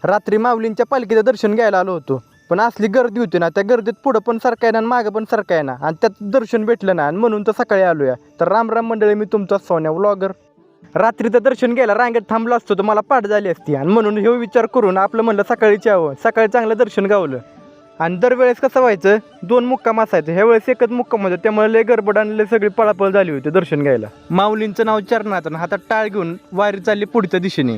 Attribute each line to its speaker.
Speaker 1: रात्री माऊलींच्या पालखीचं दर्शन घ्यायला आलो होतो, पण असली गर्दी होती ना, त्या गर्दीत पुढं पण सरकाय ना आणि मागं पण सरकाय ना, आणि त्यात दर्शन भेटलं ना, आणि म्हणून तर सकाळी आलो या. तर राम राम मंडळी, मी तुमचा सोन्या व्लॉगर. रात्रीचं दर्शन घ्यायला रांगेत थांबलो असतो तर मला पाठ झाली असती, आणि म्हणून हे विचार करून आपलं म्हणलं सकाळीच यावं. सकाळी चांगलं दर्शन गावलं. आणि दरवेळेस कसं व्हायचं, 2 मुक्काम असायचं, ह्या वेळेस एकच मुक्काम होतं. त्यामुळे लय गडबड आणि लय सगळी पळापळ झाली होती दर्शन घ्यायला. माऊलींचं नाव चरणात आणि हातात टाळ घेऊन वारी चालली पुढच्या दिशेने.